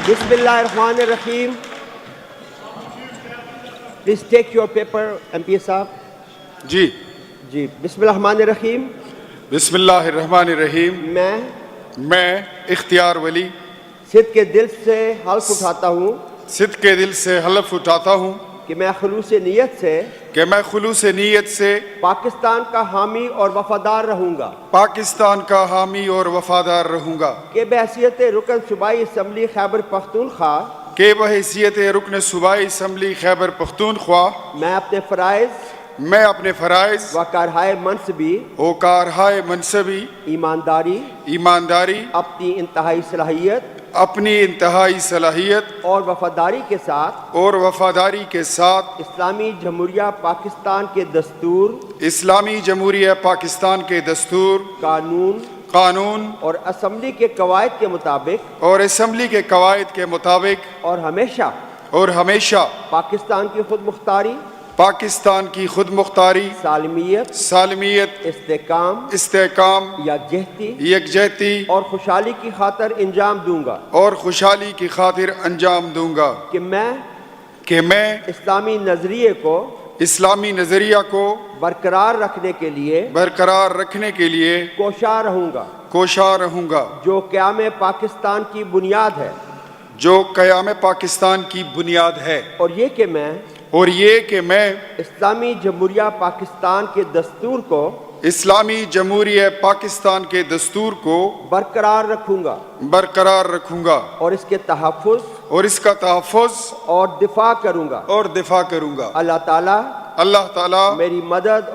Bismillahirrahmanirrahim. Please take your paper, MPA साहब. जी जी. बिस्मिल्लाहिर्रहमानिर्रहीम. बिस्मिल्लाहिर्रहमानिर्रहीम. मैं इख्तियार वली सिद्क़ के दिल से हल्फ उठाता हूँ सिद्क़ के दिल से हलफ उठाता हूँ कि मैं खुलूस नीयत से कि मैं खुलूस नीयत से पाकिस्तान का हामी और वफादार रहूँगा पाकिस्तान का हामी और वफादार रहूँगा कि बहैसियत रुकन सूबाई असम्बली खैबर पख्तूनख्वा के बहैसियत रुकन सूबाई असम्बली खैबर पख्तूनख्वा मैं अपने फ़राइज़ व कारहाय मनसबी ईमानदारी अपनी इंतहाई सलाहियत और वफादारी के साथ इस्लामी जमहूरिया पाकिस्तान के दस्तूर कानून और असम्बली के कवायद के मुताबिक और हमेशा पाकिस्तान की खुद मुख्तारी सालमियत इस्तेकाम यकजहती और खुशहाली की खातिर अंजाम दूंगा कि मैं इस्लामी नजरिया को बरकरार रखने के लिए कोशा रहूंगा जो क़याम पाकिस्तान की बुनियाद है और ये कि मैं इस्लामी जमहूरिया पाकिस्तान के दस्तूर को बरकरार रखूंगा और इसका तहफ़्फ़ुज़ और दिफा करूंगा अल्लाह ताला मेरी मदद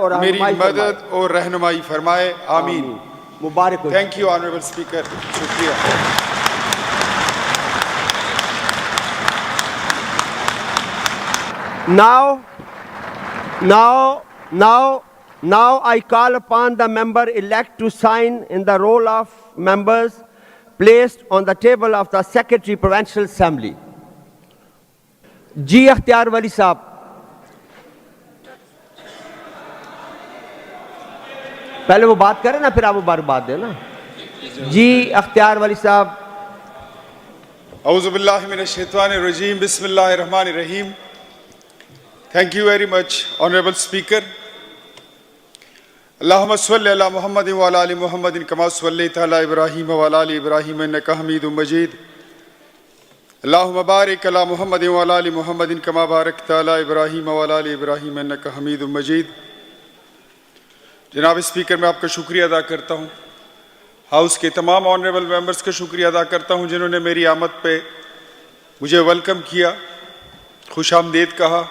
और रहनुमाई फरमाए. आमीन. मुबारक हो. Thank you honourable speaker. शुक्रिया. Now I call upon the member elect to sign in the roll of members placed on the table of the Secretary Provincial Assembly. जी अख्तियार वली साहब. पहले वो बात करें ना, फिर आप बार बात देना. जी अख्तियार वली साहब. औज़ु बिल्लाहि मिनश शैतानिर रजीम. बिस्मिल्लाहिर्रहमानिर्रहीम. Thank you very much, Honorable Speaker. Allahumma salli ala Muhammadin wa ala ali Muhammadin kama sallaita ala Ibrahim wa ala ali Ibrahim innaka Hamidum Majid. Allahumma barik ala Muhammadin wa ala ali Muhammadin kama barakta ala Ibrahim wa ala ali Ibrahim innaka Hamidum Majid. जनाब speaker, मैं आपका शुक्रिया अदा करता हूँ. House के तमाम honourable members का शुक्रिया अदा करता हूँ जिन्होंने मेरी आमद पे मुझे वेलकम किया, खुशामदीद कहा.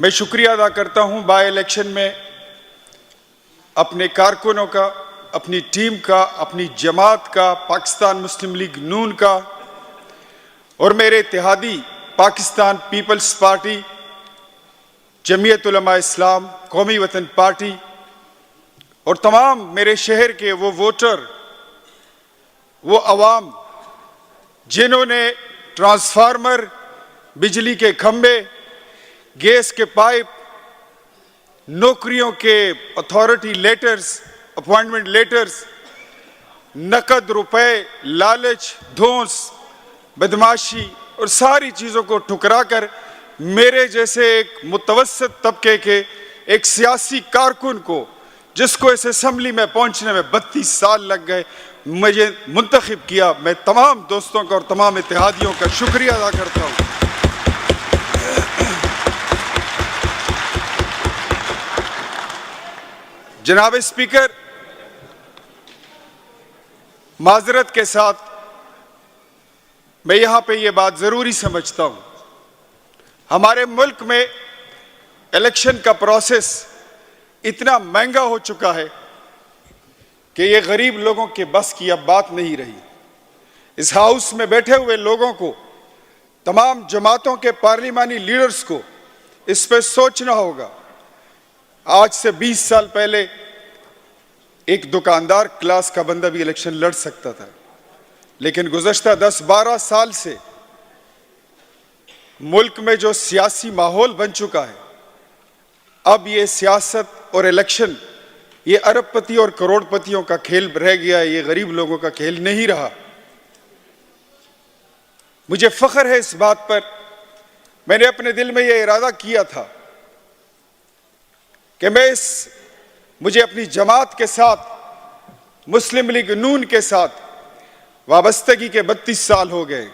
मैं शुक्रिया अदा करता हूं बाय इलेक्शन में अपने कारकुनों का, अपनी टीम का, अपनी जमात का, पाकिस्तान मुस्लिम लीग नून का और मेरे इत्तेहादी पाकिस्तान पीपल्स पार्टी, जमीयत उलमा इस्लाम, कौमी वतन पार्टी और तमाम मेरे शहर के वो वोटर, वो अवाम जिन्होंने ट्रांसफार्मर, बिजली के खंभे, गैस के पाइप, नौकरियों के अथॉरिटी लेटर्स, अपॉइंटमेंट लेटर्स, नकद रुपए, लालच, धौंस, बदमाशी और सारी चीज़ों को ठुकराकर मेरे जैसे एक मुतवस्सित तबके के एक सियासी कारकुन को, जिसको इस असेंबली में पहुंचने में 32 साल लग गए, मुझे मुंतखब किया. मैं तमाम दोस्तों का और तमाम इत्तेहादियों का शुक्रिया अदा करता हूँ. जनाब स्पीकर, माजरत के साथ मैं यहां पे ये बात जरूरी समझता हूं, हमारे मुल्क में इलेक्शन का प्रोसेस इतना महंगा हो चुका है कि ये गरीब लोगों के बस की अब बात नहीं रही. इस हाउस में बैठे हुए लोगों को, तमाम जमातों के पार्लिमानी लीडर्स को इस पे सोचना होगा. आज से 20 साल पहले एक दुकानदार क्लास का बंदा भी इलेक्शन लड़ सकता था, लेकिन गुज़श्ता 10-12 साल से मुल्क में जो सियासी माहौल बन चुका है, अब ये सियासत और इलेक्शन ये अरबपति और करोड़पतियों का खेल रह गया है, ये गरीब लोगों का खेल नहीं रहा. मुझे फख्र है इस बात पर, मैंने अपने दिल में यह इरादा किया था कि मुझे अपनी जमात के साथ, मुस्लिम लीग नून के साथ वाबस्तगी के 32 साल हो गए।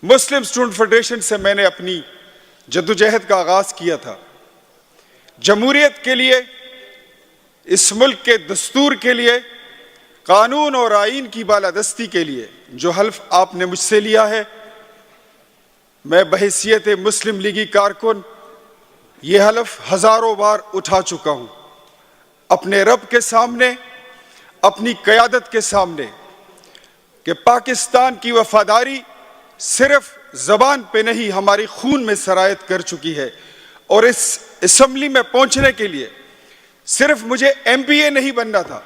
मुस्लिम स्टूडेंट फेडरेशन से मैंने अपनी जद्दोजहद का आगाज किया था। जमहूरियत के लिए, इस मुल्क के दस्तूर के लिए, कानून और आईन की बालादस्ती के लिए जो हल्फ आपने मुझसे लिया है, मैं बहैसियत मुस्लिम लीगी कारकुन ये हल्फ हजारों बार उठा चुका हूं, अपने रब के सामने, अपनी क़यादत के सामने, कि पाकिस्तान की वफादारी सिर्फ ज़बान पे नहीं हमारी खून में सरायत कर चुकी है। और इस असम्बली में पहुंचने के लिए सिर्फ मुझे MPA नहीं बनना था,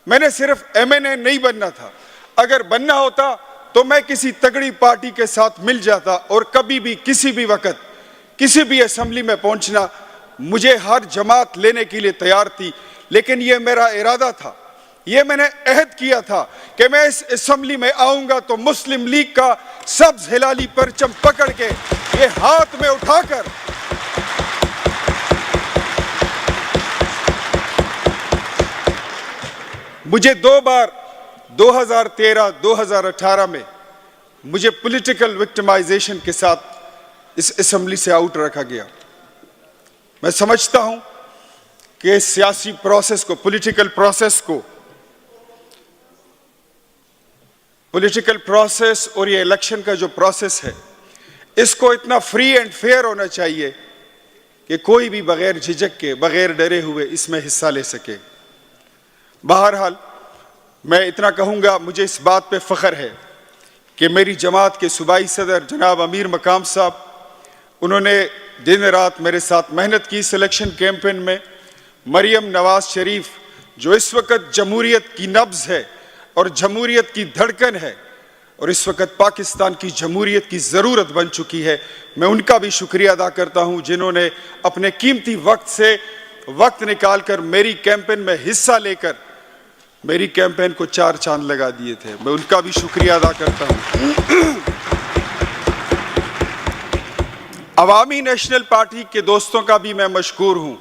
मैंने सिर्फ MNA नहीं बनना था। अगर बनना होता तो मैं किसी तगड़ी पार्टी के साथ मिल जाता और कभी भी, किसी भी वक्त, किसी भी असम्बली में पहुंचना, मुझे हर जमात लेने के लिए तैयार थी। लेकिन यह मेरा इरादा था, यह मैंने अहद किया था कि मैं इस असम्बली में आऊंगा तो मुस्लिम लीग का सब्ज हिलाली परचम पकड़ के, ये हाथ में उठाकर मुझे 2 बार 2013, 2018 में मुझे पॉलिटिकल विक्टिमाइजेशन के साथ इस असेंबली से आउट रखा गया। मैं समझता हूं कि सियासी प्रोसेस को, पॉलिटिकल प्रोसेस और ये इलेक्शन का जो प्रोसेस है, इसको इतना फ्री एंड फेयर होना चाहिए कि कोई भी बगैर झिझक के, बगैर डरे हुए इसमें हिस्सा ले सके। बहरहाल मैं इतना कहूँगा, मुझे इस बात पे फ़ख्र है कि मेरी जमात के सूबाई सदर जनाब अमीर मकाम साहब, उन्होंने दिन रात मेरे साथ मेहनत की सिलेक्शन कैंपेन में। मरियम नवाज शरीफ जो इस वक्त जमहूरियत की नब्ज़ है और जमहूरियत की धड़कन है और इस वक्त पाकिस्तान की जमहूरियत की ज़रूरत बन चुकी है, मैं उनका भी शुक्रिया अदा करता हूँ जिन्होंने अपने कीमती वक्त से वक्त निकालकर मेरी कैंपेन में हिस्सा लेकर मेरी कैंपेन को 4 चांद लगा दिए थे। मैं उनका भी शुक्रिया अदा करता हूँ। अवामी नेशनल पार्टी के दोस्तों का भी मैं मशकूर हूँ।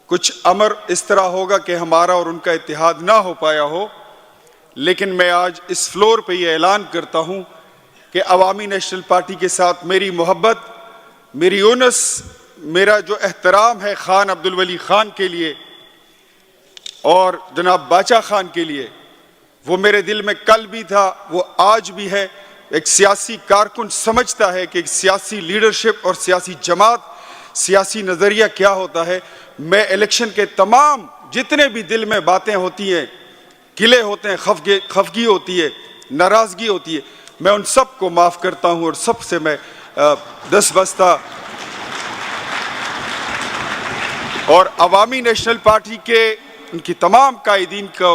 कुछ अमर इस तरह होगा कि हमारा और उनका इत्तेहाद ना हो पाया हो, लेकिन मैं आज इस फ्लोर पे ये ऐलान करता हूँ कि अवामी नेशनल पार्टी के साथ मेरी मोहब्बत, मेरी उनस, मेरा जो एहतराम है खान अब्दुल वली खान के लिए और जनाब बाचा खान के लिए, वो मेरे दिल में कल भी था, वो आज भी है। एक सियासी कारकुन समझता है कि एक सियासी लीडरशिप और सियासी जमात, सियासी नज़रिया क्या होता है। मैं इलेक्शन के तमाम जितने भी दिल में बातें होती हैं, किले होते हैं, खफगी होती है, नाराज़गी होती है, मैं उन सब को माफ़ करता हूँ और सबसे मैं 10 बस्ता और अवामी नेशनल पार्टी के उनकी तमाम कायदीन को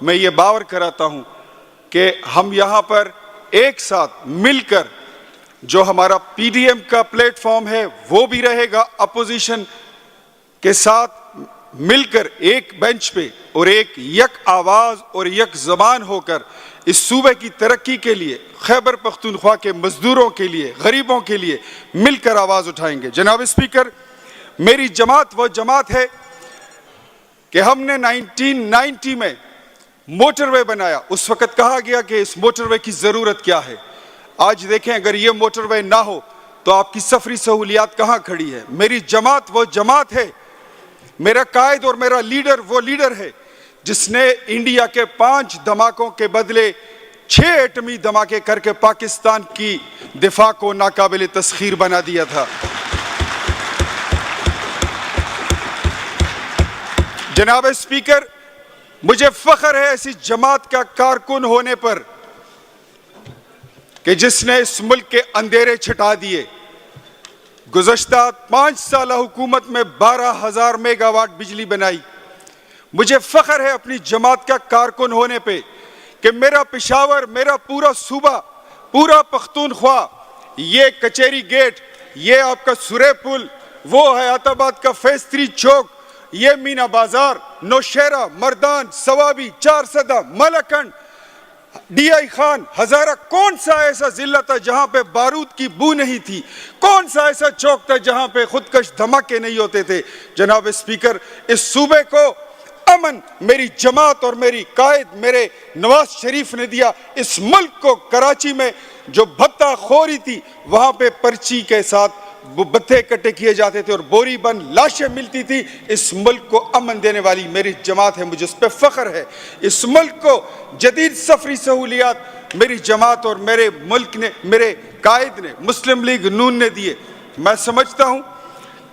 मैं ये बावर कराता हूँ कि हम यहाँ पर एक साथ मिलकर, जो हमारा PDM का प्लेटफॉर्म है वो भी रहेगा, अपोजिशन के साथ मिलकर एक बेंच पे और एक यक आवाज़ और यक ज़बान होकर इस सूबे की तरक्की के लिए, खैबर पख्तूनख्वा के मजदूरों के लिए, गरीबों के लिए मिलकर आवाज़ उठाएंगे। जनाब स्पीकर, मेरी जमात वो जमात है कि हमने 1990 में मोटरवे बनाया। उस वक्त कहा गया कि इस मोटरवे की ज़रूरत क्या है। आज देखें, अगर ये मोटरवे ना हो तो आपकी सफरी सहूलियात कहाँ खड़ी है। मेरी जमात वो जमात है, मेरा कायद और मेरा लीडर वो लीडर है जिसने इंडिया के 5 धमाकों के बदले 6 एटमी धमाके करके पाकिस्तान की दिफा को नाकाबिल तस्खीर बना दिया था। जनाब स्पीकर, मुझे फख्र है ऐसी जमात का कारकुन होने पर कि जिसने इस मुल्क के अंधेरे छिटा दिए। गुज़श्ता 5 साल हुकूमत में 12,000 मेगावाट बिजली बनाई। मुझे फख्र है अपनी जमात का कारकुन होने पे कि मेरा पेशावर, मेरा पूरा सूबा, पूरा पख्तूनख्वा, ये कचेरी गेट, ये आपका सुरे पुल, वो हयाताबाद का फेस 3 चौक, ये मीना बाजार, नौशेरा, मर्दान, सवाबी, 4 सदा, मलकंड, DI खान, हजारा, कौन सा ऐसा जिला था जहां पे बारूद की बू नहीं थी? कौन सा ऐसा चौक था जहां पे खुदकश धमाके नहीं होते थे? जनाब स्पीकर, इस सूबे को अमन मेरी जमात और मेरी कायद मेरे नवाज शरीफ ने दिया। इस मुल्क को कराची में जो भत्ता खोरी थी, वहां पे पर्ची के साथ बत्थे इकट्ठे किए जाते थे और बोरी बन लाशें मिलती थी। इस मुल्क को अमन देने वाली मेरी जमात है, मुझे उस पर फख्र है। इस मुल्क को जदीद सफरी सहूलियात मेरी जमात और मेरे मुल्क ने, मेरे कायद ने, मुस्लिम लीग नून ने दिए। मैं समझता हूं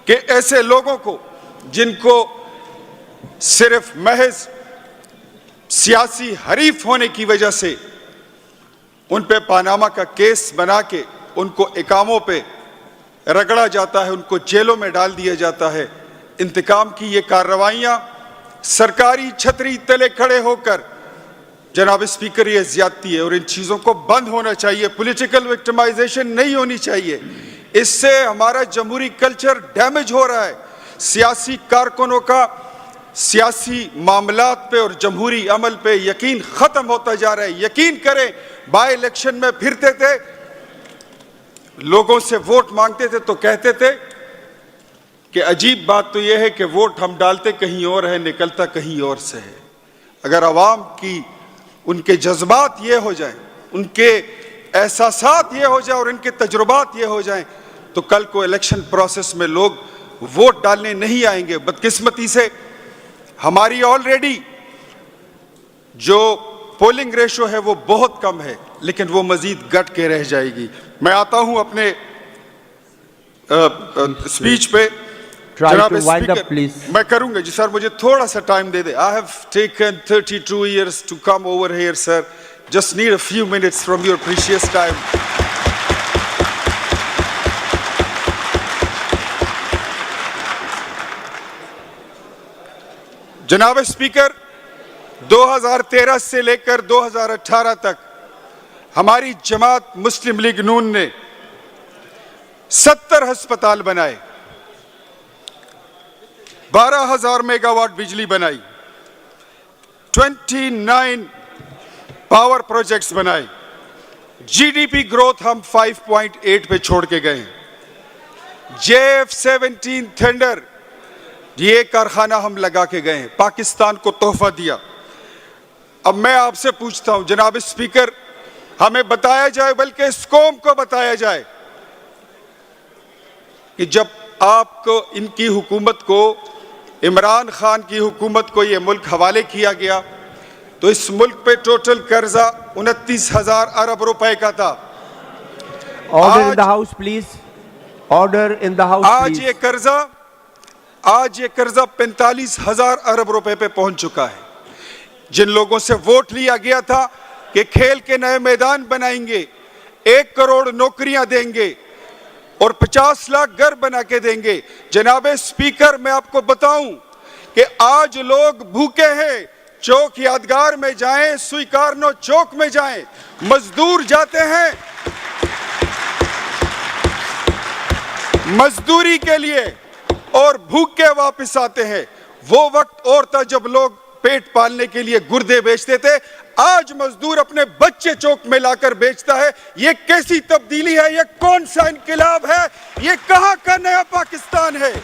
कि ऐसे लोगों को जिनको सिर्फ महज सियासी हरीफ होने की वजह से उन पे पानामा का केस बना के उनको इकामों पे रगड़ा जाता है, उनको जेलों में डाल दिया जाता है। इंतकाम की ये कार्रवाइयां सरकारी छतरी तले खड़े होकर, जनाब स्पीकर, ये ज्यादती है और इन चीज़ों को बंद होना चाहिए। पॉलिटिकल विक्टिमाइजेशन नहीं होनी चाहिए। इससे हमारा जमहूरी कल्चर डैमेज हो रहा है। सियासी कारकुनों का सियासी मामलात पे और जमहूरी अमल पे यकीन ख़त्म होता जा रहा है। यकीन करें, बाय इलेक्शन में फिरते थे, लोगों से वोट मांगते थे तो कहते थे कि अजीब बात तो यह है कि वोट हम डालते कहीं और है, निकलता कहीं और से है। अगर आवाम की उनके जज्बात ये हो जाएं, उनके एहसासात ये हो जाए और इनके तजुर्बात ये हो जाएं, तो कल को इलेक्शन प्रोसेस में लोग वोट डालने नहीं आएंगे। बदकिस्मती से हमारी ऑलरेडी जो पोलिंग रेशो है वो बहुत कम है, लेकिन वो मजीद घट के रह जाएगी। मैं आता हूं अपने स्पीच पे। जनाब स्पीकर, मैं करूंगा जी सर, मुझे थोड़ा सा टाइम दे दे। I have taken 32 years to come over here sir, just need a few minutes from your precious time. जनाब स्पीकर, 2013 से लेकर 2018 तक हमारी जमात मुस्लिम लीग नून ने 70 अस्पताल बनाए, 12,000 मेगावाट बिजली बनाई, 29 पावर प्रोजेक्ट्स बनाए। जीडीपी ग्रोथ हम 5.8 पे छोड़ के गए। JF-17 थंडर, ये कारखाना हम लगा के गए, पाकिस्तान को तोहफा दिया। अब मैं आपसे पूछता हूं जनाब स्पीकर, हमें बताया जाए, बल्कि इस कौम को बताया जाए कि जब आपको, इनकी हुकूमत को, इमरान खान की हुकूमत को ये मुल्क हवाले किया गया तो इस मुल्क पे टोटल कर्जा 29,000 अरब रुपए का था। Order in the house please, order in the house. आज ये कर्जा 45,000 अरब रुपए पे पहुंच चुका है। जिन लोगों से वोट लिया गया था कि खेल के नए मैदान बनाएंगे, 1 करोड़ नौकरियां देंगे और 50 लाख घर बना के देंगे, जनाब स्पीकर, मैं आपको बताऊं कि आज लोग भूखे हैं। चौक यादगार में जाएं, स्वीकारनो चौक में जाएं, मजदूर जाते हैं मजदूरी के लिए और भूख के वापस आते हैं। वो वक्त और था जब लोग पेट पालने के लिए गुर्दे बेचते थे। आज मजदूर अपने बच्चे चौक में लाकर बेचता है। ये कैसी तब्दीली है? ये कौन सा इनकलाब है? ये कहां का नया पाकिस्तान है?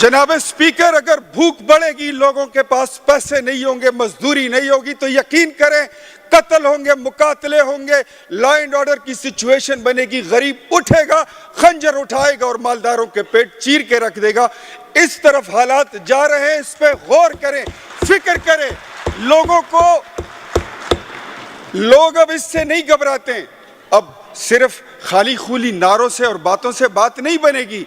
जनाब स्पीकर, अगर भूख बढ़ेगी, लोगों के पास पैसे नहीं होंगे, मजदूरी नहीं होगी, तो यकीन करें कत्ल होंगे, मुकातले होंगे, लॉ एंड ऑर्डर की सिचुएशन बनेगी। गरीब उठेगा, खंजर उठाएगा और मालदारों के पेट चीर के रख देगा। इस तरफ हालात जा रहे हैं, इस पे गौर करें, फिक्र करें। लोग अब इससे नहीं घबराते हैं। अब सिर्फ खाली खूली नारों से और बातों से बात नहीं बनेगी,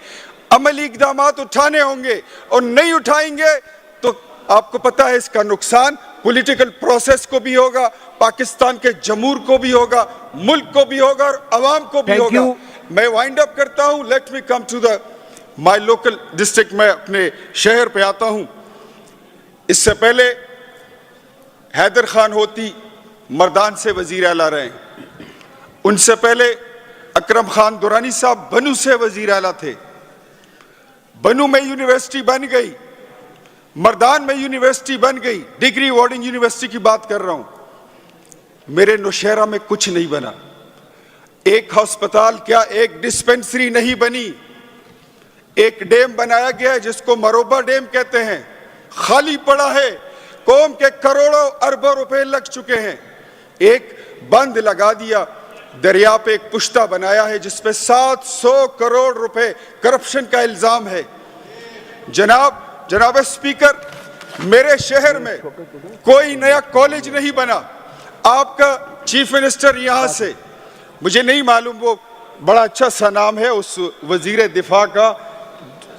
अमली इक़दामात उठाने होंगे, और नहीं उठाएंगे तो आपको पता है इसका नुकसान पॉलिटिकल प्रोसेस को भी होगा, पाकिस्तान के जमहूर को भी होगा, मुल्क को भी होगा और अवाम को भी होगा। मैं वाइंड अप करता हूं। Let me come to the my local district. मैं अपने शहर पे आता हूं। इससे पहले हैदर खान होती मर्दान से वजीर आला रहे, उनसे पहले अकरम खान दुरानी साहब बनू से वजीर आला थे। बनू में यूनिवर्सिटी बन गई, मर्दान में यूनिवर्सिटी बन गई, डिग्री अवॉर्डिंग यूनिवर्सिटी की बात कर रहा हूं। मेरे नौशहरा में कुछ नहीं बना, एक अस्पताल क्या, एक डिस्पेंसरी नहीं बनी। एक डैम बनाया गया है जिसको मरोबा डैम कहते हैं, खाली पड़ा है, कौम के करोड़ों अरबों रुपए लग चुके हैं। एक बंद लगा दिया, दरिया पे एक पुश्ता बनाया है जिसपे 700 करोड़ रुपए करप्शन का इल्जाम है। जनाब स्पीकर, मेरे शहर में कोई नया कॉलेज नहीं बना। आपका चीफ मिनिस्टर यहां से, मुझे नहीं मालूम, वो बड़ा अच्छा सा नाम है उस वजीर दिफा का,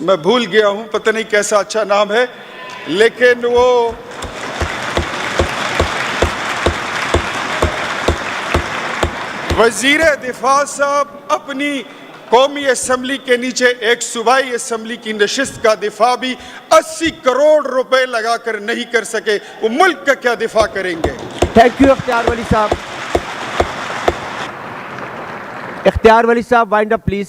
मैं भूल गया हूं, पता नहीं कैसा अच्छा नाम है, लेकिन वो वजीर दिफा साहब अपनी कौमी असम्बली के नीचे एक सूबाई असम्बली की नशिस्त का दिफा भी 80 करोड़ रुपए लगाकर नहीं कर सके। वो मुल्क का क्या दिफा करेंगे? थैंक यू इख्तियार वली साहब। इख्तियार वली साहब wind up please.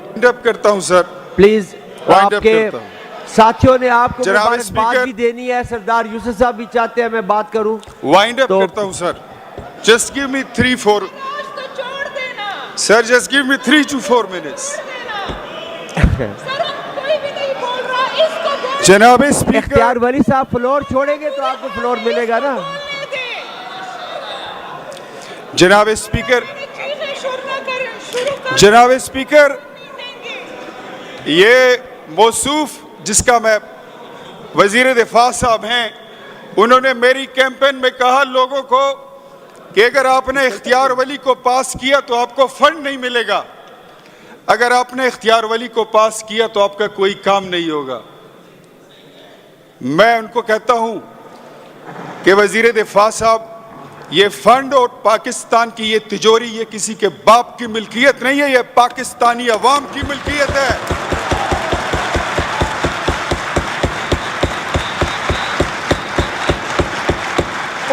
Wind up करता हूं सर, प्लीज। वाइंड अप आपके करता हूं। साथियों ने आपको जनाब मुबारकबाद स्पीकर, भी देनी है, सरदार यूसुफ साहब भी चाहते हैं मैं बात करूं। वाइंड अप करता हूं sir, just give me 3-4 sir, just give me 3 to 4 minutes। जनाब स्पीकर, इख्तियार वली साहब फ्लोर छोड़ेंगे तो आपको फ्लोर मिलेगा ना। जनाब स्पीकर, जनाब स्पीकर, ये मौसूफ जिसका मैं वजीर दिफा साहब हैं, उन्होंने मेरी कैंपेन में कहा लोगों को कि अगर आपने इख्तियार वली को पास किया तो आपको फंड नहीं मिलेगा, अगर आपने इख्तियार वली को पास किया तो आपका कोई काम नहीं होगा। मैं उनको कहता हूं कि वजीर दिफा साहब, ये फंड और पाकिस्तान की ये तिजोरी, ये किसी के बाप की मिल्कियत नहीं है, ये पाकिस्तानी अवाम की मिल्कियत है।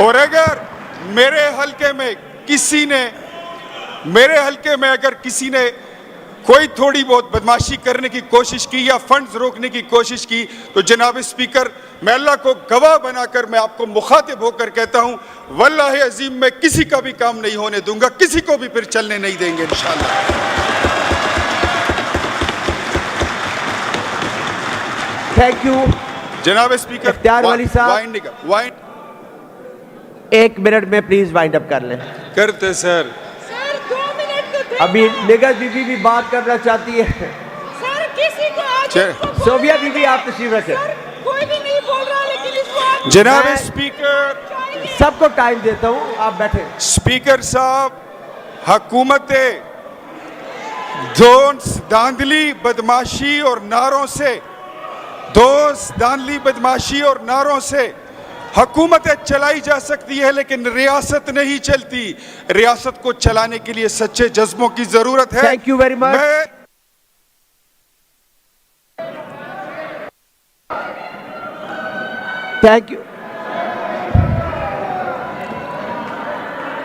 और अगर मेरे हलके में अगर किसी ने कोई थोड़ी बहुत बदमाशी करने की कोशिश की या फंड्स रोकने की कोशिश की, तो जनाब स्पीकर, मैं अल्लाह को गवाह बनाकर मैं आपको मुखातिब होकर कहता हूं, वल्लाह अजीम मैं किसी का भी काम नहीं होने दूंगा, किसी को भी फिर चलने नहीं देंगे इंशाअल्लाह। थैंक यू जनाब स्पीकर, इख्तियार वली साहब, वाइंड 1 मिनट में प्लीज वाइंड अप कर लें। करते सर। अभी निगर बीबी भी बात करना चाहती है। सर किसी को आज सोबिया बीबी आप तशरीफ रखें। कोई भी नहीं बोल रहा, लेकिन इसको जनाब स्पीकर, सबको टाइम देता हूं, आप बैठे। स्पीकर साहब, हुकूमतें धांधली बदमाशी और नारों से हुकूमतें चलाई जा सकती है, लेकिन रियासत नहीं चलती। रियासत को चलाने के लिए सच्चे जज्बों की जरूरत है। Thank you very much. Thank you.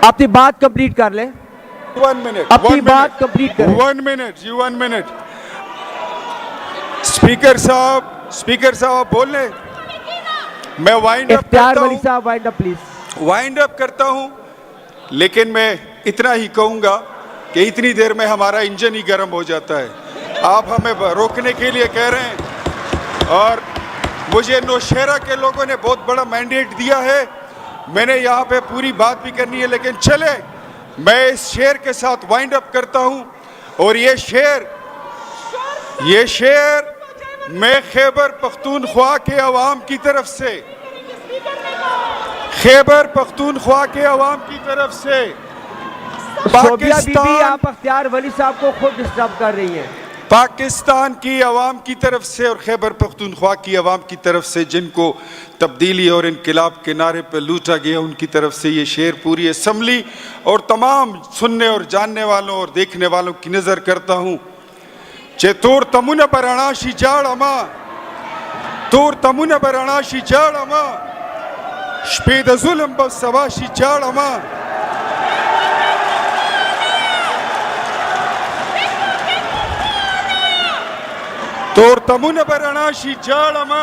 अपनी बात कंप्लीट कर लें। 1 minute, अपनी बात कंप्लीट करें। 1 minute। स्पीकर साहब बोल लें। मैं वाइंड अप इख्तियार करता वली हूं, साहब wind up please. Wind up करता हूं, लेकिन मैं इतना ही कहूंगा कि इतनी देर में हमारा इंजन ही गर्म हो जाता है। आप हमें रोकने के लिए कह रहे हैं, और मुझे नौशहरा के लोगों ने बहुत बड़ा मैंडेट दिया है, मैंने यहाँ पे पूरी बात भी करनी है, लेकिन चले मैं इस शेर के साथ वाइंड अप करता हूं। और ये शेर मैं खैबर पख्तूनख्वा के अवाम की तरफ से, सोबिया बीबी आप इख्तियार वली साहब को खुद डिस्टर्ब कर रही हैं। पाकिस्तान की अवाम की तरफ से और खैबर पख्तूनख्वा की अवाम की तरफ से, जिनको तब्दीली और इनकलाब के नारे पर लूटा गया, उनकी तरफ से ये शेर पूरी असम्बली और तमाम सुनने और जानने वालों और देखने वालों की नजर करता हूं। तोर तमुन बरणाशी जाड़मा स्पेद जुल्म बसवाशी जाड़मा तोर तमुन बरणाशी जाड़मा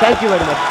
Thank you very much.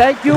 Thank you.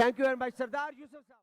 Thank you very much, Sardar Yusuf Sahab.